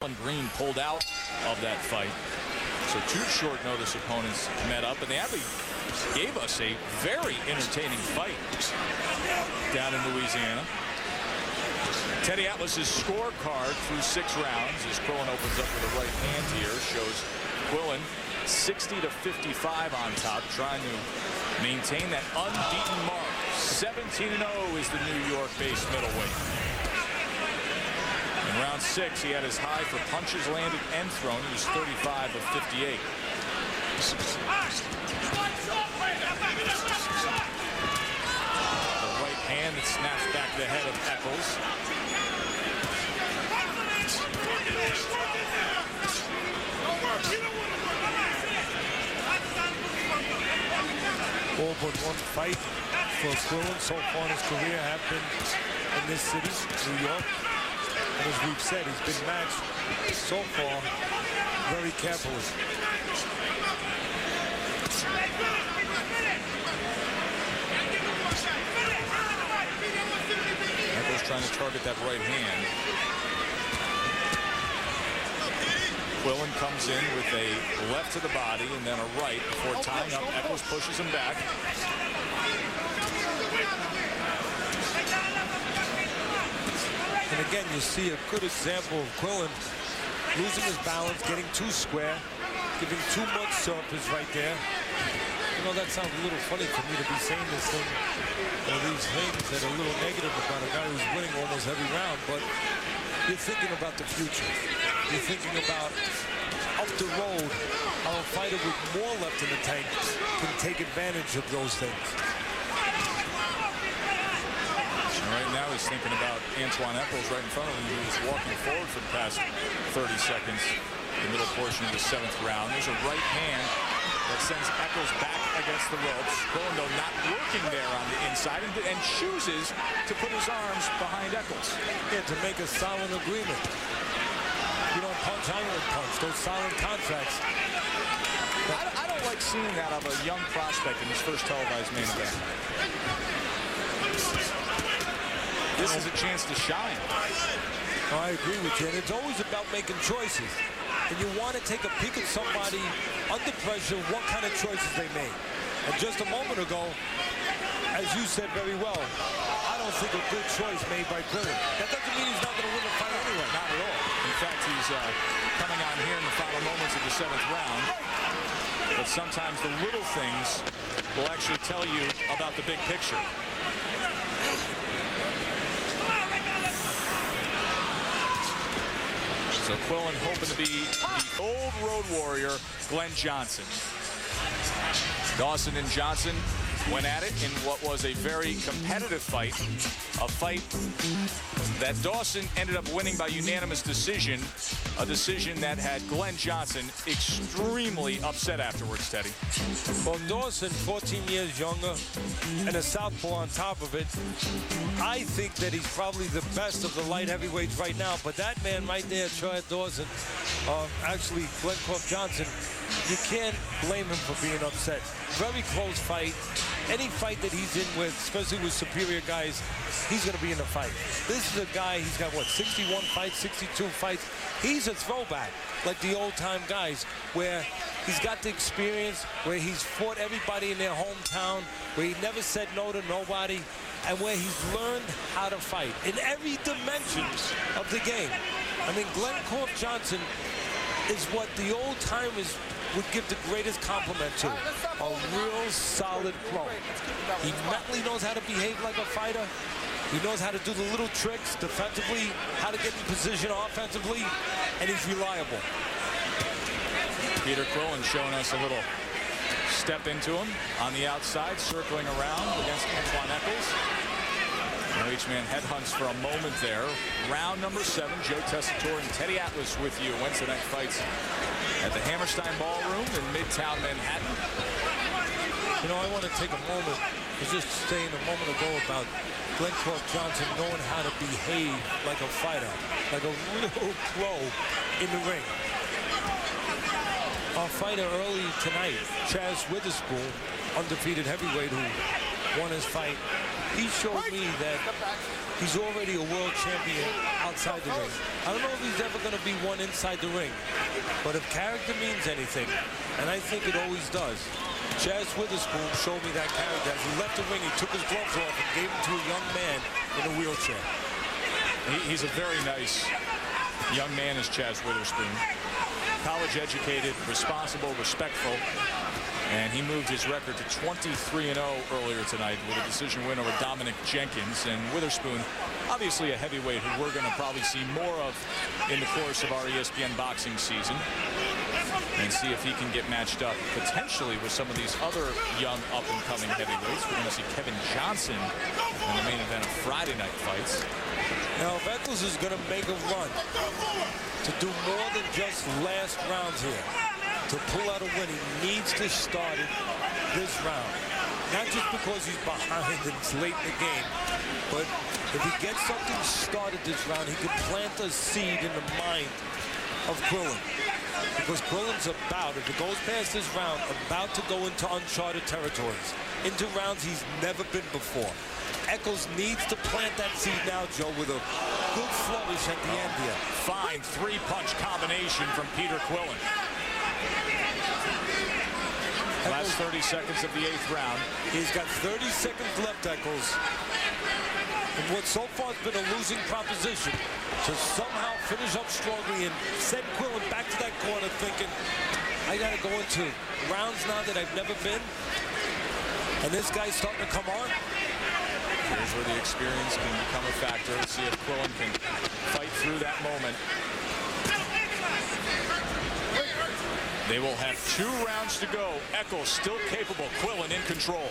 Green pulled out of that fight. So two short notice opponents met up, and they actually gave us a very entertaining fight down in Louisiana. Teddy Atlas's scorecard through 6 rounds as Quillin opens up with a right hand here shows Quillin 60-55 on top, trying to maintain that unbeaten mark. 17-0 is the New York-based middleweight. In round 6, he had his high for punches landed and thrown. He was 35 of 58. The right hand that snaps back the head of Echols. All but one fight for Quillin so far in his career have been in this city, New York. And as we've said, he's been matched so far very carefully. Echols trying to target that right hand. Quillin comes in with a left to the body and then a right before tying up. Echols pushes him back. And again, you see a good example of Quillin losing his balance, getting too square, giving too much surface right there. You know, that sounds a little funny for me to be saying this thing, these things that are a little negative about a guy who's winning almost every round, but you're thinking about the future. You're thinking about up the road, how a fighter with more left in the tank can take advantage of those things. Right now he's thinking about Antwun Echols right in front of him. He was walking forward for the past 30 seconds, the middle portion of the 7th round. There's a right hand that sends Echols back against the ropes. Quillin, though, not working there on the inside and chooses to put his arms behind Echols. Yeah, to make a silent agreement. You don't punch, I won't punch. Those silent contracts. I don't like seeing that of a young prospect in his first televised main event. This is a chance to shine. I agree with you, and it's always about making choices. And you want to take a peek at somebody under pressure, what kind of choices they made. And just a moment ago, as you said very well, I don't think a good choice made by Quillin. That doesn't mean he's not going to win the fight anyway. Not at all. In fact, he's coming on here in the final moments of the 7th round. But sometimes the little things will actually tell you about the big picture. So Quillin hoping to be the old road warrior, Glenn Johnson. Dawson and Johnson went at it in what was a very competitive fight. A fight that Dawson ended up winning by unanimous decision. A decision that had Glenn Johnson extremely upset afterwards, Teddy. Well, Dawson, 14 years younger, and a southpaw on top of it. I think that he's probably the best of the light heavyweights right now. But that man right there, Chad Dawson, actually Glenn Johnson, you can't blame him for being upset. Very close fight. Any fight that he's in with, especially with superior guys, he's going to be in the fight. This is a guy, he's got, what, 61 fights, 62 fights. He's a throwback, like the old-time guys, where he's got the experience, where he's fought everybody in their hometown, where he never said no to nobody, and where he's learned how to fight in every dimension of the game. I mean, Glenn Johnson is what the old-timers would give the greatest compliment to. A real solid pro. He mentally knows how to behave like a fighter. He knows how to do the little tricks defensively, how to get in position offensively, and he's reliable. Peter Quillin showing us a little step into him on the outside, circling around against Antwun Echols. Each man headhunts for a moment there. Round number 7, Joe Tessitore and Teddy Atlas with you. Wednesday night fights at the Hammerstein Ballroom in Midtown Manhattan. You know, I want to take a moment. I was just saying a moment ago about Glenn Johnson knowing how to behave like a fighter, like a real pro in the ring. Our fighter early tonight, Chaz Witherspoon, undefeated heavyweight who won his fight he showed me that he's already a world champion outside the ring. I don't know if he's ever going to be one inside the ring, but if character means anything, and I think it always does, Chaz Witherspoon showed me that character. As he left the ring, he took his gloves off and gave them to a young man in a wheelchair. He's a very nice young man, is Chaz Witherspoon. College educated, responsible, respectful. And he moved his record to 23-0 earlier tonight with a decision win over Dominic Jenkins. And Witherspoon, obviously a heavyweight who we're going to probably see more of in the course of our ESPN boxing season. And see if he can get matched up potentially with some of these other young up-and-coming heavyweights. We're going to see Kevin Johnson in the main event of Friday night fights. Now, if Echols is going to make a run to do more than just last rounds here, to pull out a win, he needs to start it this round. Not just because he's behind and it's late in the game, but if he gets something started this round, he can plant a seed in the mind of Quillin. Because Quillin's about, if it goes past this round, about to go into uncharted territories, into rounds he's never been before. Echols needs to plant that seed now, Joe, with a good flourish at the end here. Fine three-punch combination from Peter Quillin. Last 30 seconds of the 8th round. He's got 30 seconds left, Echols. And what so far has been a losing proposition, to somehow finish up strongly and send Quillin back to that corner thinking, I got to go into rounds now that I've never been. And this guy's starting to come on. Here's where the experience can become a factor. Let's see if Quillin can fight through that moment. They will have 2 rounds to go. Echols still capable. Quillin in control.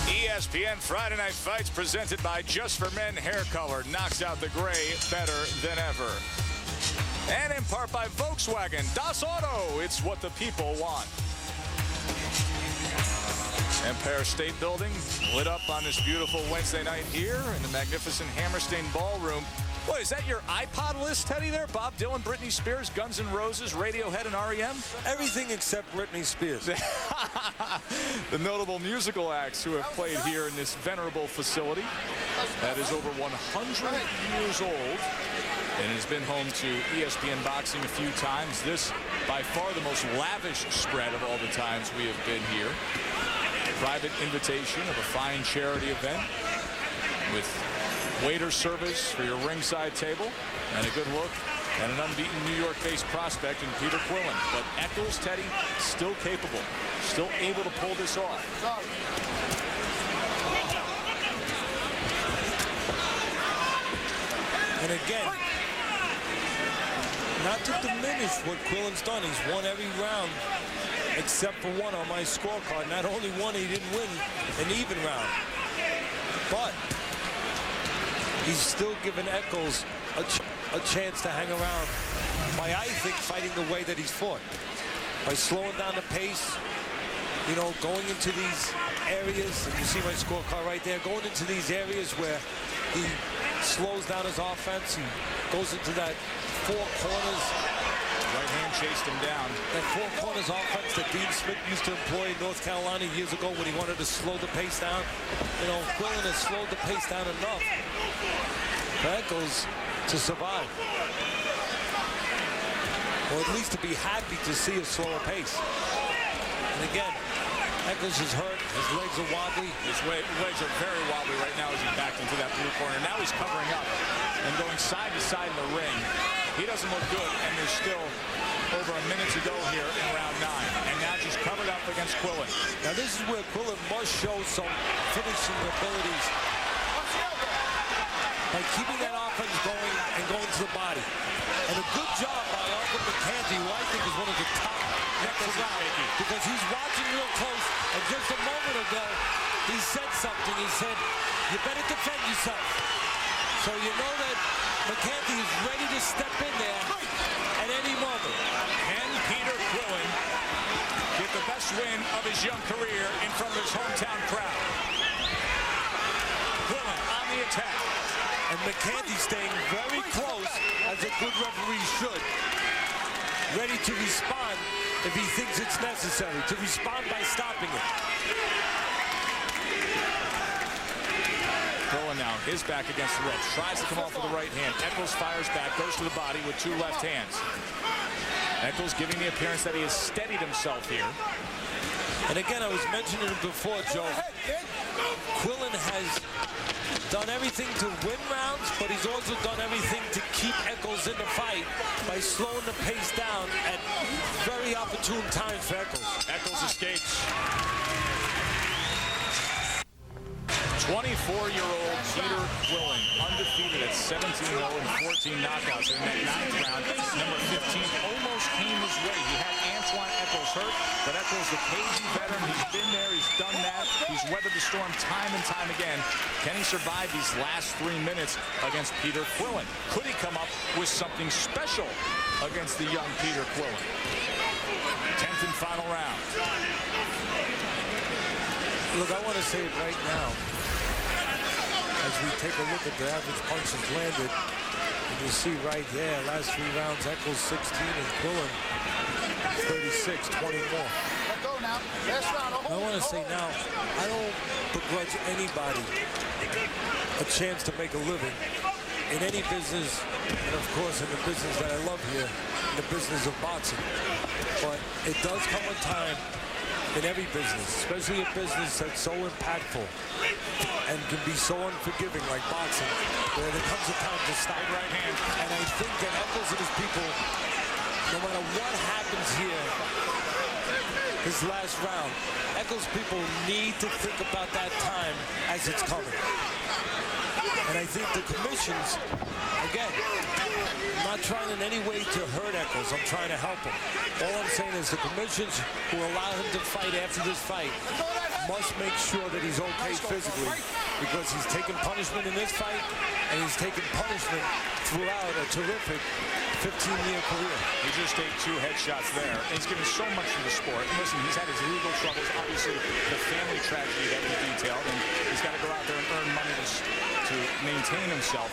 ESPN Friday Night Fights presented by Just for Men Hair Color. Knocks out the gray better than ever. And in part by Volkswagen. Das Auto. It's what the people want. Empire State Building lit up on this beautiful Wednesday night here in the magnificent Hammerstein Ballroom. What, is that your iPod list, Teddy, there? Bob Dylan, Britney Spears, Guns N' Roses, Radiohead, and R.E.M.? Everything except Britney Spears. The notable musical acts who have played here in this venerable facility that is over 100 years old and has been home to ESPN boxing a few times. This, by far, the most lavish spread of all the times we have been here. Private invitation of a fine charity event with waiter service for your ringside table and a good look at an unbeaten New York-based prospect in Peter Quillin. But Echols, Teddy, still capable, still able to pull this off. And again, not to diminish what Quillin's done, he's won every round except for one on my scorecard. Not only one, he didn't win an even round, but he's still given Echols a chance to hang around by, I think, fighting the way that he's fought. By slowing down the pace, you know, going into these areas, and you see my scorecard right there, going into these areas where he slows down his offense. He goes into that 4 corners. Right hand chased him down. That 4 corners offense that Dean Smith used to employ in North Carolina years ago when he wanted to slow the pace down. You know, Quillin has slowed the pace down enough for Echols to survive. Or at least to be happy to see a slower pace. And again, Echols is hurt. His legs are wobbly. His legs are very wobbly right now as he backed into that blue corner. Now he's covering up and going side to side in the ring. He doesn't look good, and there's still over a minute to go here in round 9. And now just covered up against Quillin. Now this is where Quillin must show some finishing abilities by keeping that offense going and going to the body. And a good job by Uncle McCanty, who I think is one of the top next round, because he's watching real close. And just a moment ago, he said something. He said, you better defend yourself. So you know that McCanty is ready to step in there at any moment. Can Peter Quillin get the best win of his young career in front of his hometown crowd? Quillin on the attack. And McCanty staying very close, as a good referee should. Ready to respond if he thinks it's necessary. To respond by stopping it. his back against the ropes. Tries to come off with the right hand. Echols fires back, goes to the body with 2 left hands. Echols giving the appearance that he has steadied himself here. And again, I was mentioning it before, Joe. Quillin has done everything to win rounds, but he's also done everything to keep Echols in the fight by slowing the pace down at very opportune times for Echols. Echols escapes. 24-year-old Peter Quillin, undefeated at 17-0 and 14 knockouts in that 9th round. Number 15 almost came his way. He had Antwun Echols hurt, but Echols, the cagey veteran, he's been there, he's done that. He's weathered the storm time and time again. Can he survive these last 3 minutes against Peter Quillin? Could he come up with something special against the young Peter Quillin? 10th and final round. Look, I want to say it right now. As we take a look at the average punches landed, and you see right there, last 3 rounds, Echols 16 and Quillin 36, 20 more. I want to say now, I don't begrudge anybody a chance to make a living in any business, and of course in the business that I love here, in the business of boxing. But it does come a time in every business, especially a business that's so impactful and can be so unforgiving like boxing, where there comes a time to stop. Right hand. And I think that Echols and his people, no matter what happens here, this last round, Echols people need to think about that time as it's coming. And I think the commissions, again, I'm not trying in any way to hurt Echols. I'm trying to help him. All I'm saying is the commissions who allow him to fight after this fight must make sure that he's okay physically, because he's taken punishment in this fight and he's taken punishment throughout a terrific 15-year career. He just ate 2 headshots there. And he's given so much to the sport. And listen, he's had his legal troubles, obviously the family tragedy that we detailed, and he's got to go out there and earn money to maintain himself.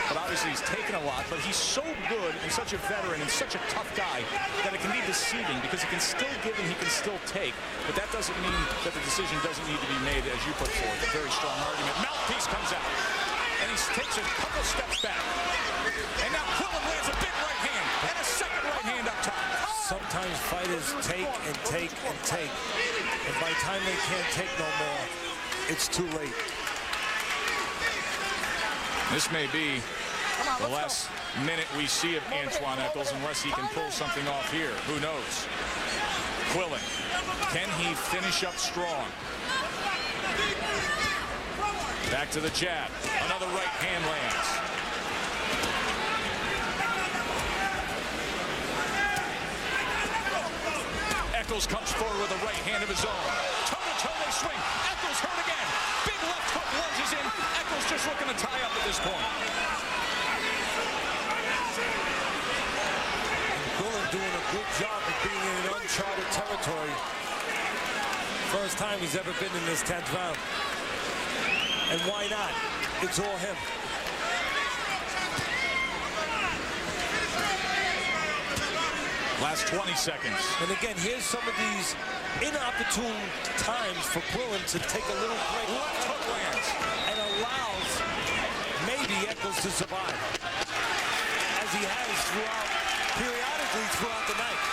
But obviously he's taken a lot, but he's so good and such a veteran and such a tough guy that it can be deceiving, because he can still give and he can still take. But that doesn't mean that the decision doesn't need to be made, as you put forth. A very strong argument. Mouthpiece comes out, and he takes a couple steps back. And now Quillin lands a big right hand and a second right hand up top. Sometimes fighters take and take and take, and by the time they can't take no more, it's too late. This may be the last minute we see of Antwun Echols, unless he can pull something off here. Who knows? Quillin, can he finish up strong? Back to the jab. Another right hand lands. Echols comes forward with a right hand of his own. Toe-to-toe they swing. Echols hurt again. Big left hook lunges in. Echols just looking to tie up at this point. Quillin doing a good job of being in uncharted territory. First time he's ever been in this 10th round. And why not? It's all him. Last 20 seconds. And again, here's some of these inopportune times for Quillin to take a little break. Left hook lands. And allows maybe Echols to survive, as he has periodically throughout the night.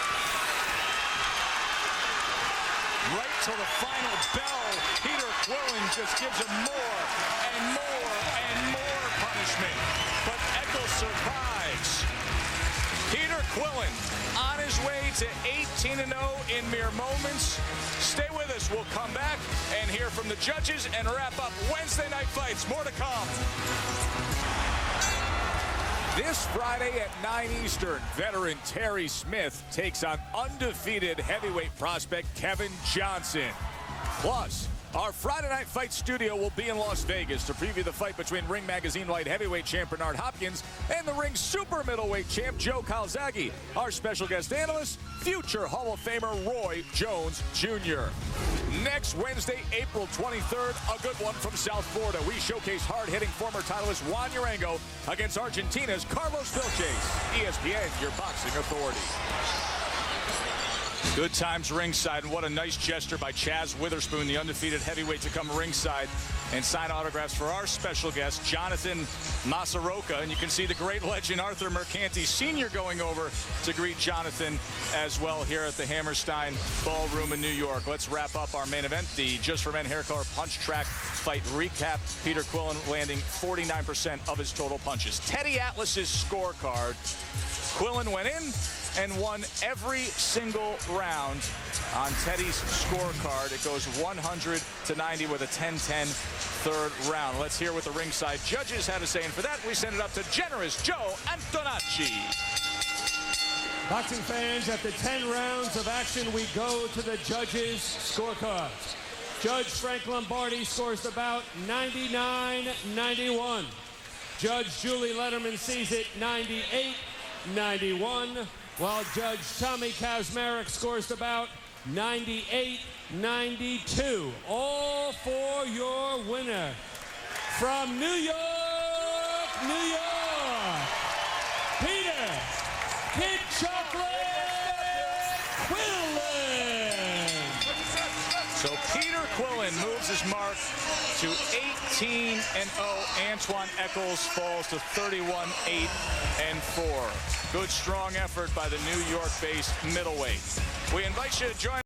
Right till the final bell, Peter Quillin just gives him more and more and more punishment. But Echols survives. Peter Quillin on his way to 18-0 in mere moments. Stay with us. We'll come back and hear from the judges and wrap up Wednesday night fights. More to come. This Friday at 9 Eastern, veteran Terry Smith takes on undefeated heavyweight prospect Kevin Johnson. Plus, our Friday Night Fight studio will be in Las Vegas to preview the fight between Ring Magazine light heavyweight champ Bernard Hopkins and the Ring super middleweight champ Joe Calzaghe. Our special guest analyst, future Hall of Famer Roy Jones Jr. Next Wednesday, April 23rd, a good one from South Florida. We showcase hard-hitting former titleist Juan Urango against Argentina's Carlos Vilches. ESPN, your boxing authority. Good times ringside, and what a nice gesture by Chaz Witherspoon, the undefeated heavyweight, to come ringside and sign autographs for our special guest, Jonathan Masaroka. And you can see the great legend Arthur Mercanti Sr. going over to greet Jonathan as well here at the Hammerstein Ballroom in New York. Let's wrap up our main event, the Just for Men Hair Color Punch Track fight recap. Peter Quillin landing 49% of his total punches. Teddy Atlas's scorecard. Quillin went in and won every single round on Teddy's scorecard. It goes 100-90 with a 10-10 third round. Let's hear what the ringside judges had to say. And for that, we send it up to generous Joe Antonacci. Boxing fans, after 10 rounds of action, we go to the judges' scorecards. Judge Frank Lombardi scores the bout 99-91. Judge Julie Letterman sees it 98-91, while Judge Tommy Kazmarek scores the bout 98-92. All for your winner from New York, New York, Peter Kid Chocolate Quillin. So Peter Quillin moves his mark to 18-0. Antwun Echols falls to 31-8-4. Good, strong effort by the New York-based middleweight. We invite you to join